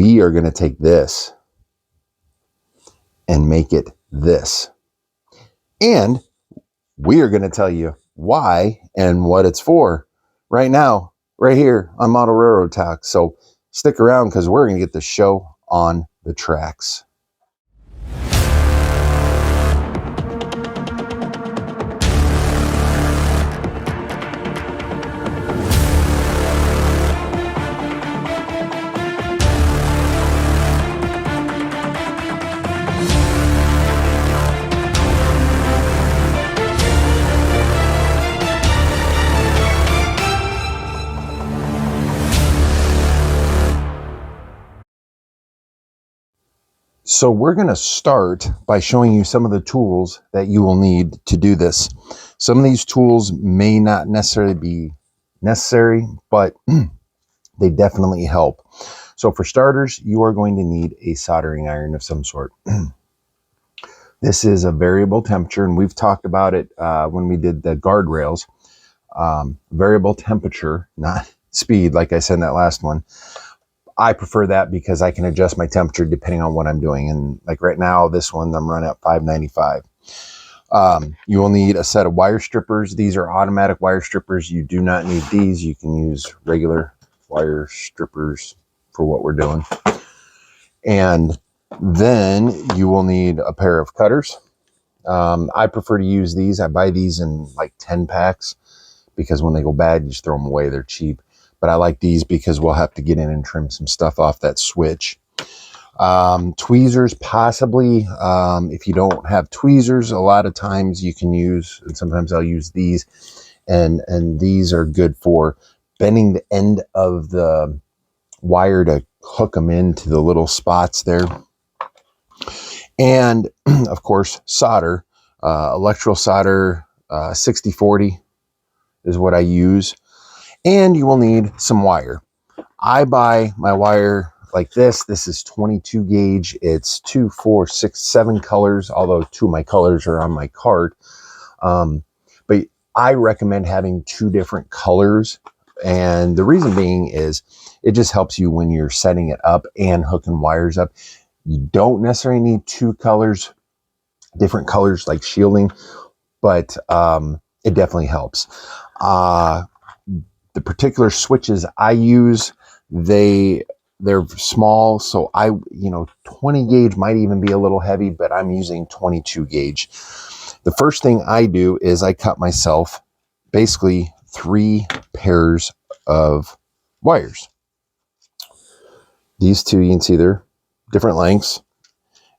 we are going to take this and make it this. And we are going to tell you why and what it's for right now, right here on Model Railroad Talk. So stick around because we're going to get the show on the tracks. So we're going to start by showing you some of the tools that you will need to do this. Some of these tools may not necessarily be necessary, but they definitely help. So for starters, you are going to need a soldering iron of some sort. This is a variable temperature, and we've talked about it when we did the guardrails. Variable temperature, not speed, like I said in that last one. I prefer that because I can adjust my temperature depending on what I'm doing. And like right now, this one, I'm running at 595. You will need a set of wire strippers. These are automatic wire strippers. You do not need these. You can use regular wire strippers for what we're doing. And then you will need a pair of cutters. I prefer to use these. I buy these in like 10 packs because when they go bad, you just throw them away. They're cheap. But I like these because we'll have to get in and trim some stuff off that switch. Tweezers, possibly. If you don't have tweezers, a lot of times you can use, and sometimes I'll use these. And these are good for bending the end of the wire to hook them into the little spots there. And of course, solder. Electrical solder 6040 is what I use. And you will need some wire. I buy my wire like this. This is 22 gauge. It's 2, 4, 6, 7 colors, although 2 of my colors are on my cart. But I recommend having 2 different colors. And the reason being is it just helps you when you're setting it up and hooking wires up. You don't necessarily need 2 colors, different colors like shielding, but it definitely helps. The particular switches I use, they're small, so 20 gauge might even be a little heavy, but I'm using 22 gauge. The first thing I do is I cut myself basically 3 pairs of wires. These 2, you can see they're different lengths,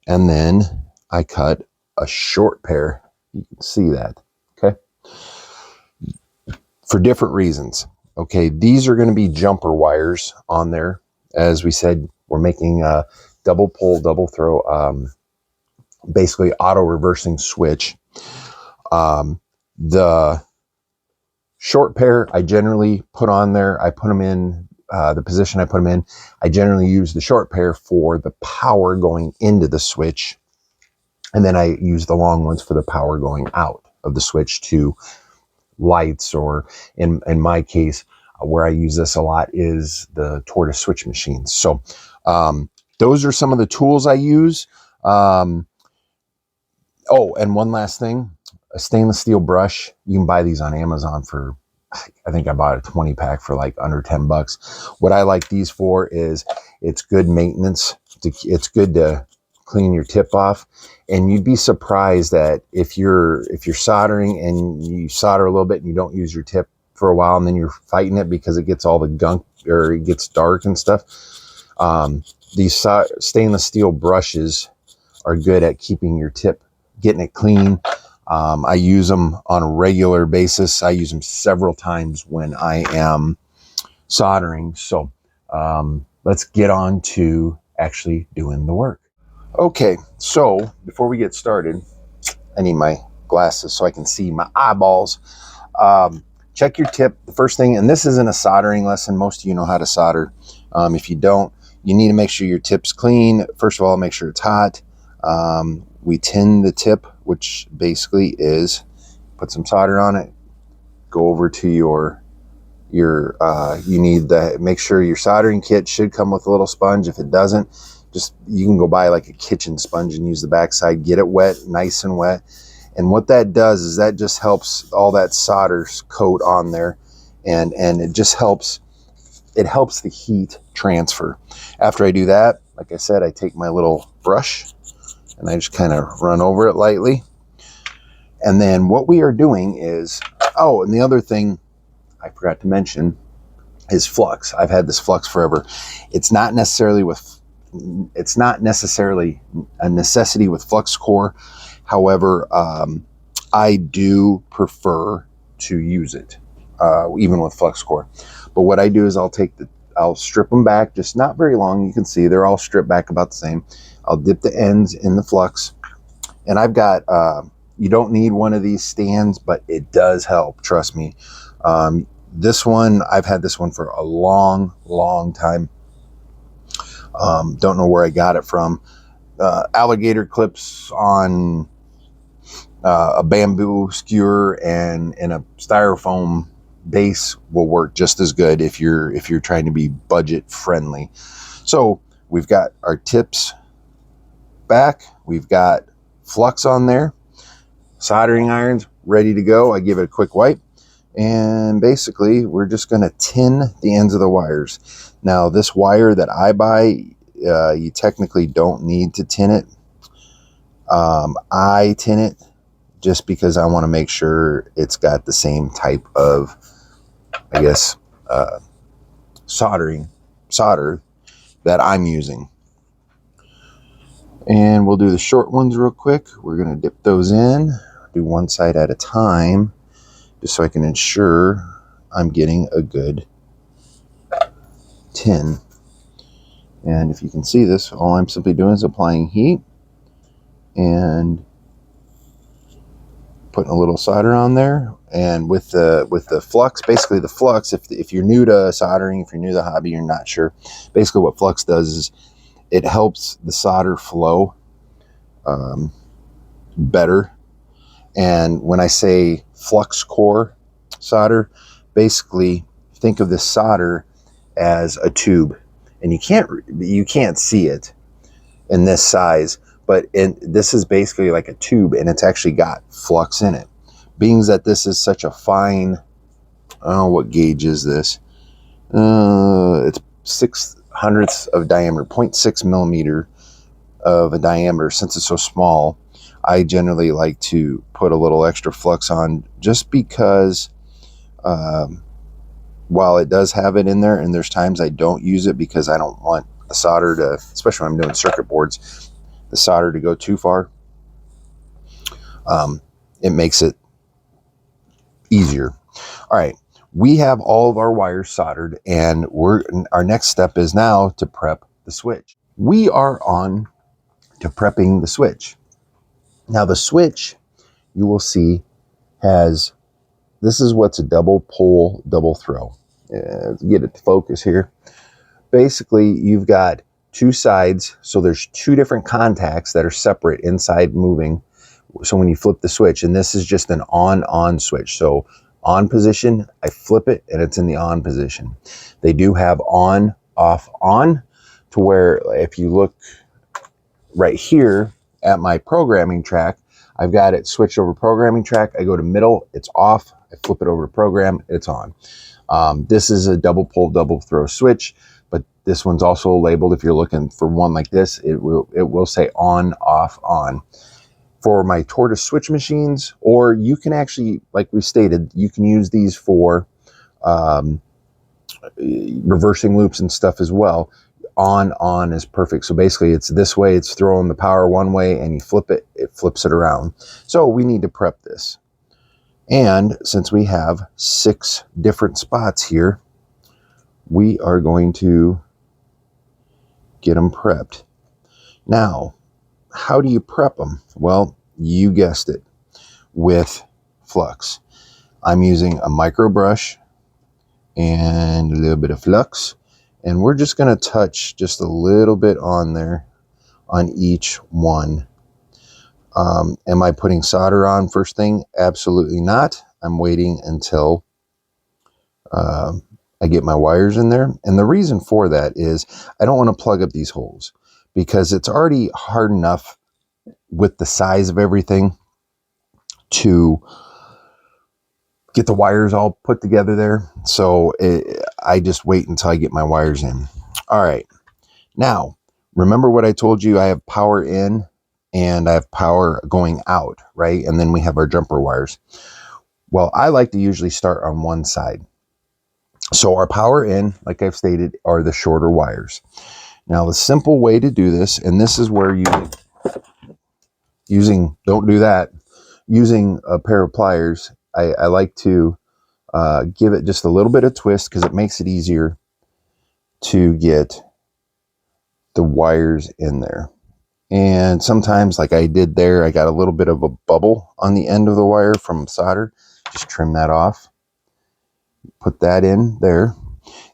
and then I cut a short pair. You can see that, okay? For different reasons. Okay, these are going to be jumper wires on there. As we said, we're making a double pull, double throw, basically auto reversing switch. The short pair I generally put on there. I put them in the position I put them in. I generally use the short pair for the power going into the switch. And then I use the long ones for the power going out of the switch to lights, or in my case, where I use this a lot is the tortoise switch machines. So those are some of the tools I use. Oh, and one last thing, a stainless steel brush. You can buy these on Amazon for, I think I bought a 20 pack for like under 10 bucks. What I like these for is it's good maintenance. It's good to clean your tip off. And you'd be surprised that if you're soldering and you solder a little bit and you don't use your tip for a while, and then you're fighting it because it gets all the gunk or it gets dark and stuff. These stainless steel brushes are good at keeping your tip, getting it clean. I use them on a regular basis. I use them several times when I am soldering. So let's get on to actually doing the work. Okay, so before we get started, I need my glasses so I can see my eyeballs. Check your tip. The first thing, and this isn't a soldering lesson. Most of you know how to solder. If you don't, you need to make sure your tip's clean. First of all, make sure it's hot. We tin the tip, which basically is put some solder on it, go over to your you need the, make sure your soldering kit should come with a little sponge. If it doesn't, just, you can go buy like a kitchen sponge and use the backside, get it wet, nice and wet. And what that does is that just helps all that solder coat on there, and it just helps, it helps the heat transfer. After I do that, like I said, I take my little brush and I just kind of run over it lightly. And then what we are doing is, oh, and the other thing I forgot to mention is flux. I've had this flux forever. It's not necessarily a necessity with flux core. However, I do prefer to use it, even with flux core. But what I do is I'll strip them back, just not very long. You can see they're all stripped back about the same. I'll dip the ends in the flux, and I've got, you don't need one of these stands, but it does help, trust me. This one, I've had this one for a long time. Don't know where I got it from. Alligator clips on a bamboo skewer and a styrofoam base will work just as good if you're trying to be budget friendly. So we've got our tips back, we've got flux on there, soldering irons ready to go. I give it a quick wipe, and basically we're just going to tin the ends of the wires. Now this wire that I buy, you technically don't need to tin it. I tin it just because I want to make sure it's got the same type of, I guess, solder that I'm using. And we'll do the short ones real quick. We're going to dip those in, do one side at a time, just so I can ensure I'm getting a good tin. And if you can see this, all I'm simply doing is applying heat and putting a little solder on there. And with the flux, basically the flux, if you're new to soldering, if you're new to the hobby, you're not sure, basically what flux does is it helps the solder flow better. And when I say flux core solder, basically think of this solder as a tube, and you can't see it in this size, but this is basically like a tube, and it's actually got flux in it. Being that this is such a fine, I don't know what gauge is this, it's 6/100ths of diameter, 0.6 millimeter of a diameter. Since it's so small, I generally like to put a little extra flux on, just because while it does have it in there, and there's times I don't use it because I don't want the solder to, especially when I'm doing circuit boards, the solder to go too far. It makes it easier. All right, we have all of our wires soldered, and our next step is now to prep the switch. We are on to prepping the switch. Now the switch, you will see, has, this is what's a double pole, double throw. Let's get it to focus here. Basically, you've got two sides, so there's two different contacts that are separate inside moving. So when you flip the switch, and this is just an on switch, so on position, I flip it and it's in the on position. They do have on, off, on, to where if you look right here at my programming track, I've got it switched over programming track. I go to middle, it's off. I flip it over to program, it's on. This is a double pole, double throw switch, but this one's also labeled. If you're looking for one like this, it will say on, off, on. For my tortoise switch machines, or you can actually, like we stated, you can use these for reversing loops and stuff as well. On is perfect. So basically it's this way, it's throwing the power one way, and you flip it, it flips it around. So we need to prep this. And since we have 6 different spots here, we are going to get them prepped. Now, how do you prep them? Well, you guessed it, with flux. I'm using a micro brush and a little bit of flux, and we're just going to touch just a little bit on there on each one. Am I putting solder on first thing? Absolutely not. I'm waiting until I get my wires in there. And the reason for that is I don't want to plug up these holes because it's already hard enough with the size of everything to get the wires all put together there. So I just wait until I get my wires in. All right. Now, remember what I told you? I have power in and I have power going out, right? And then we have our jumper wires. Well, I like to usually start on one side. So our power in, like I've stated, are the shorter wires. Now, the simple way to do this, and this is where don't do that, using a pair of pliers, I like to give it just a little bit of twist because it makes it easier to get the wires in there. And sometimes, like I did there, I got a little bit of a bubble on the end of the wire from solder. Just trim that off. Put that in there.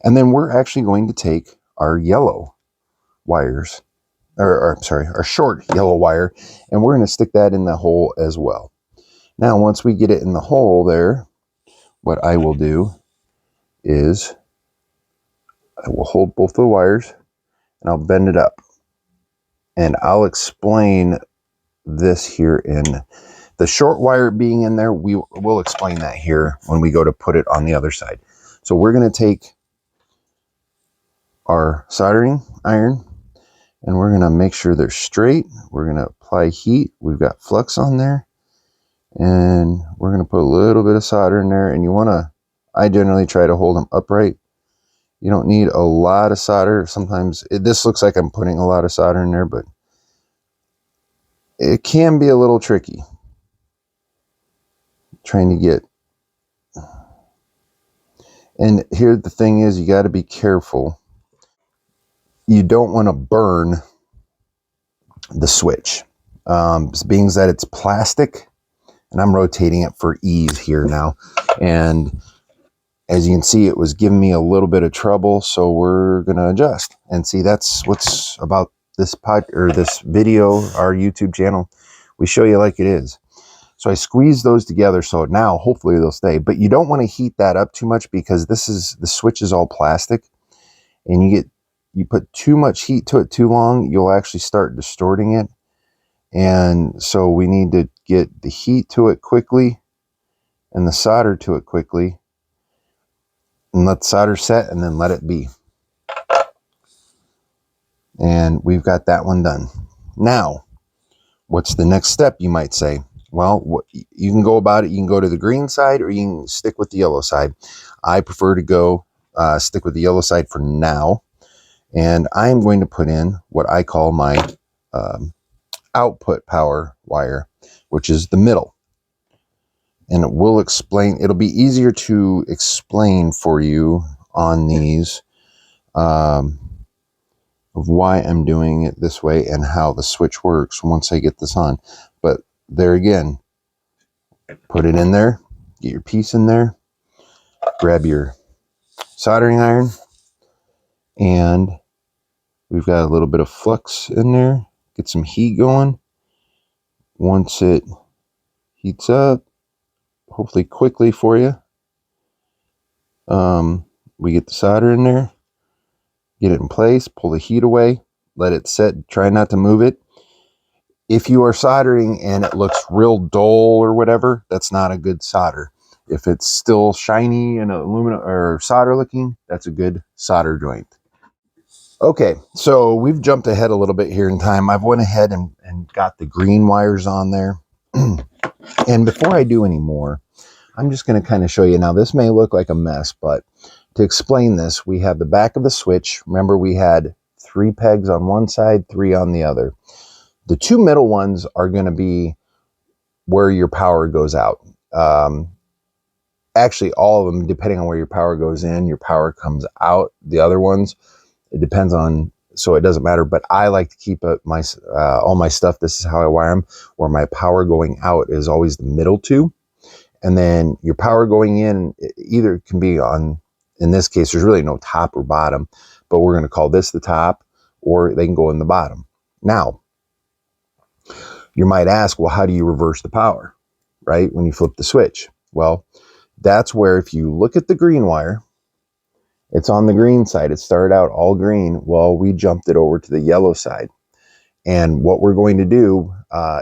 And then we're actually going to take our yellow wires, or sorry, our short yellow wire, and we're going to stick that in the hole as well. Now, once we get it in the hole there, what I will do is I will hold both the wires and I'll bend it up. And I'll explain this here in the short wire being in there. We'll explain that here when we go to put it on the other side. So we're going to take our soldering iron and we're going to make sure they're straight. We're going to apply heat. We've got flux on there and we're going to put a little bit of solder in there. And I generally try to hold them upright. You don't need a lot of solder. Sometimes this looks like I'm putting a lot of solder in there, but it can be a little tricky trying to get. And here the thing is, you got to be careful. You don't want to burn the switch. Being that it's plastic, and I'm rotating it for ease here now. And as you can see, it was giving me a little bit of trouble, so we're going to adjust. And see, that's what's about this this video, our YouTube channel. We show you like it is. So I squeeze those together, so now hopefully they'll stay. But you don't want to heat that up too much because the switch is all plastic, and you put too much heat to it too long, you'll actually start distorting it. And so we need to get the heat to it quickly and the solder to it quickly. And let the solder set and then let it be. And we've got that one done. Now, what's the next step, you might say? Well, you can go about it. You can go to the green side or you can stick with the yellow side. I prefer to go stick with the yellow side for now. And I'm going to put in what I call my output power wire, which is the middle. And it'll be easier to explain for you on these of why I'm doing it this way and how the switch works once I get this on. But there again, put it in there, get your piece in there, grab your soldering iron, and we've got a little bit of flux in there. Get some heat going. Once it heats up, hopefully quickly for you, we get the solder in there, get it in place, pull the heat away, let it set, try not to move it. If you are soldering and it looks real dull or whatever, that's not a good solder. If it's still shiny and aluminum or solder looking, that's a good solder joint. Okay, so we've jumped ahead a little bit here in time. I've went ahead and got the green wires on there. And before I do any more, I'm just going to kind of show you. Now, this may look like a mess, but to explain this, we have the back of the switch. Remember, we had 3 pegs on one side, 3 on the other. The 2 middle ones are going to be where your power goes out. Actually, all of them, depending on where your power goes in, your power comes out. The other ones, it depends on, so it doesn't matter. But I like to keep all my stuff. This is how I wire them, where my power going out is always the middle 2. And then your power going in either can be on, in this case, there's really no top or bottom, but we're going to call this the top, or they can go in the bottom. Now, you might ask, well, how do you reverse the power, right? When you flip the switch? Well, that's where if you look at the green wire It's on the green side. It started out all green. Well, we jumped it over to the yellow side. And what we're going to do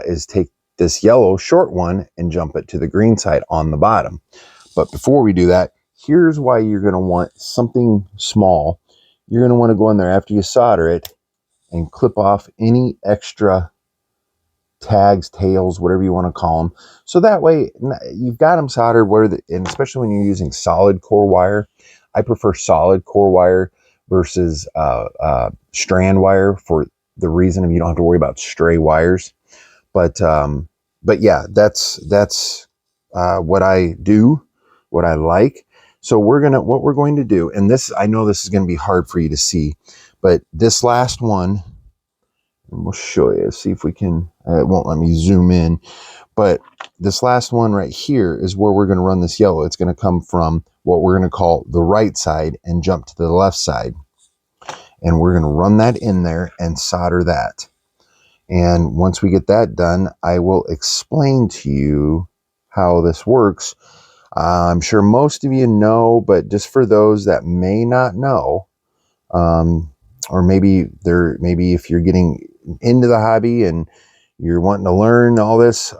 is take this yellow short one and jump it to the green side on the bottom. But before we do that, here's why you're going to want something small. You're going to want to go in there after you solder it and clip off any extra tags, tails, whatever you want to call them. So that way you've got them soldered and especially when you're using solid core wire. I prefer solid core wire versus strand wire for the reason of you don't have to worry about stray wires. But yeah, that's what I do, what I like. So what we're going to do, and this, I know this is going to be hard for you to see, but this last one, and we'll show you, see if we can, it won't let me zoom in, but this last one right here is where we're going to run this yellow. It's going to come from what we're going to call the right side and jump to the left side. And we're going to run that in there and solder that. And once we get that done, I will explain to you how this works. I'm sure most of you know, but just for those that may not know, or maybe if you're getting into the hobby and you're wanting to learn all this,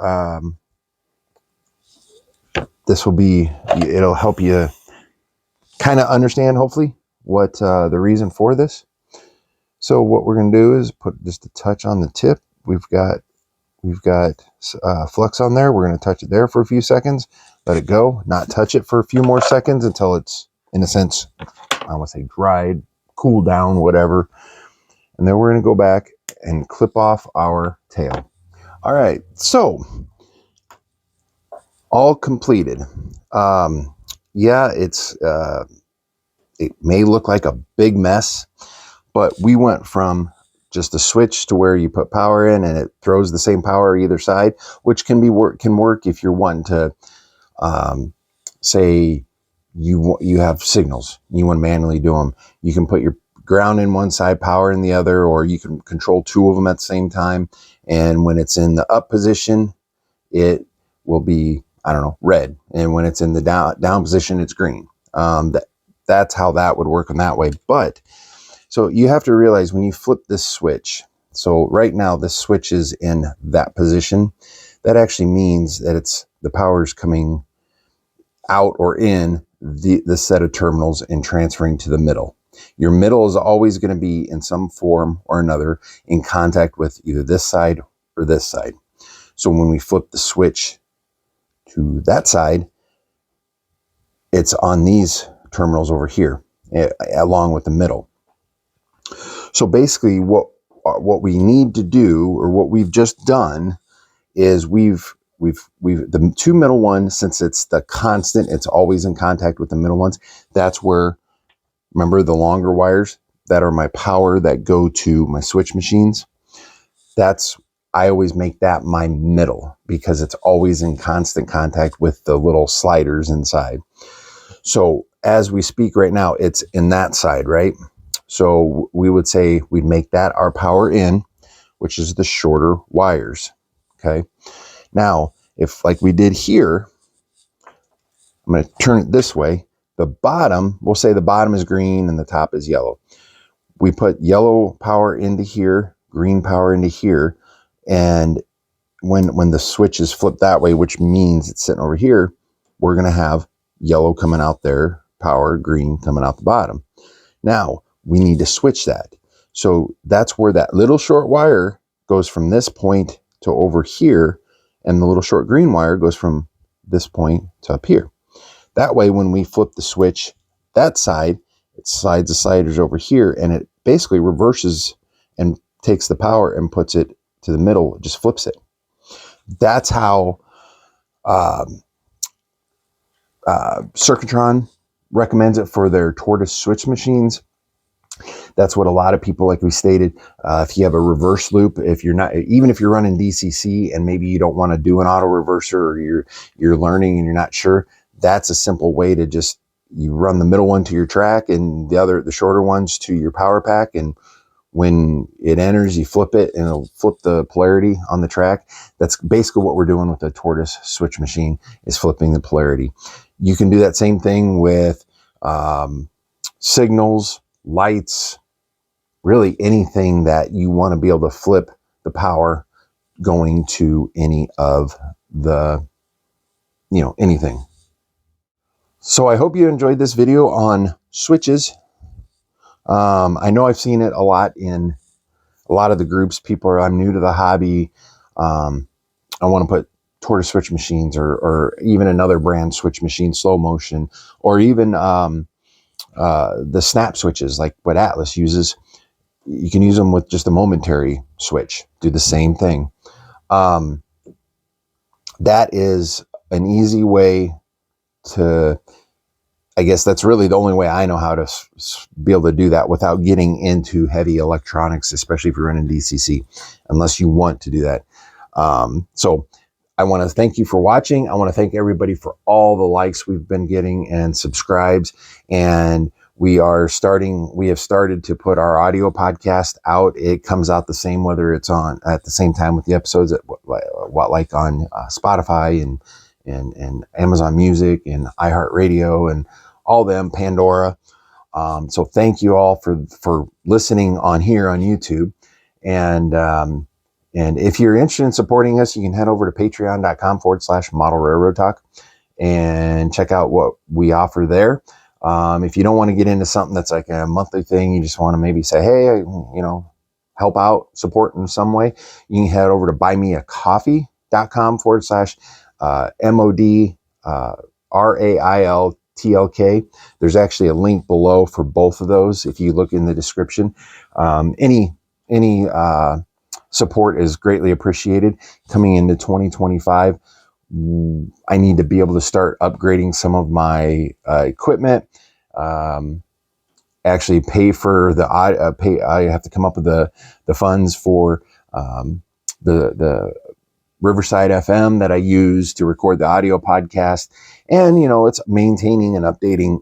it'll help you kind of understand, hopefully, what the reason for this. So what we're going to do is put just a touch on the tip. We've got flux on there. We're going to touch it there for a few seconds, let it go, not touch it for a few more seconds until it's, in a sense, I want to say dried, cool down, whatever. And then we're going to go back and clip off our tail. All right, so all completed. Yeah, it may look like a big mess, but we went from just a switch to where you put power in and it throws the same power either side, which can work if you're wanting to, say you have signals, you want to manually do them. You can put your ground in one side, power in the other, or you can control two of them at the same time. And when it's in the up position, it will be, I don't know, red. And when it's in the down position, it's green. That's how that would work in that way. But so you have to realize when you flip this switch, so right now this switch is in that position. That actually means that the power is coming out or in the set of terminals and transferring to the middle. Your middle is always going to be in some form or another in contact with either this side or this side. So when we flip the switch to that side, it's on these terminals over here, along with the middle. So basically what we need to do, or what we've just done, is we've the two middle ones, since it's the constant, it's always in contact with the middle ones. That's where, remember the longer wires that are my power that go to my switch machines? I always make that my middle because it's always in constant contact with the little sliders inside. So as we speak right now, it's in that side, right? So we would say we'd make that our power in, which is the shorter wires. Okay. Now, if like we did here, I'm going to turn it this way. The bottom, we'll say the bottom is green and the top is yellow. We put yellow power into here, green power into here. And when the switch is flipped that way, which means it's sitting over here, we're going to have yellow coming out there, power, green coming out the bottom. Now, we need to switch that. So that's where that little short wire goes from this point to over here, and the little short green wire goes from this point to up here. That way, when we flip the switch that side, it slides the sliders over here, and it basically reverses and takes the power and puts it to the middle, it just flips it. That's how Circuitron recommends it for their tortoise switch machines. That's what a lot of people, like we stated, if you have a reverse loop, if you're not, even if you're running DCC and maybe you don't want to do an auto reverser, or you're learning and you're not sure, that's a simple way to just, you run the middle one to your track and the shorter ones to your power pack. And when it enters, you flip it and it'll flip the polarity on the track. That's basically what we're doing with the tortoise switch machine, is flipping the polarity. You can do that same thing with signals, lights, really anything that you want to be able to flip the power going to any of the, anything. So I hope you enjoyed this video on switches. I know I've seen it a lot in a lot of the groups. I'm new to the hobby. I want to put tortoise switch machines or even another brand switch machine, slow motion, or even the snap switches like what Atlas uses. You can use them with just a momentary switch, do the same thing. That is an easy way to, I guess that's really the only way I know how to be able to do that without getting into heavy electronics, especially if you're running DCC, unless you want to do that. So I want to thank you for watching. I want to thank everybody for all the likes we've been getting and subscribes. And we have started to put our audio podcast out. It comes out the same, whether it's on at the same time with the episodes like on Spotify and Amazon Music and iHeartRadio and all them, Pandora. So thank you all for listening on here on YouTube. And if you're interested in supporting us, you can head over to patreon.com/Model Railroad Talk and check out what we offer there. If you don't want to get into something that's like a monthly thing, you just want to maybe say, hey, help out, support in some way, you can head over to buymeacoffee.com/MODRAILTLK. There's actually a link below for both of those. If you look in the description, any support is greatly appreciated. Coming into 2025, I need to be able to start upgrading some of my equipment. Actually pay for the I have to come up with the funds for the Riverside FM that I use to record the audio podcast, and it's maintaining and updating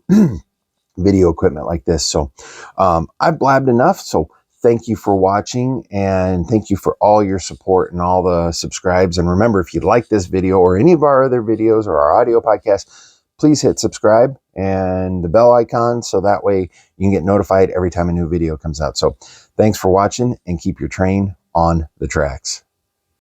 video equipment like this. So I've blabbed enough. So thank you for watching, and thank you for all your support and all the subscribes. And remember, if you like this video or any of our other videos or our audio podcasts, please hit subscribe and the bell icon so that way you can get notified every time a new video comes out. So thanks for watching, and keep your train on the tracks.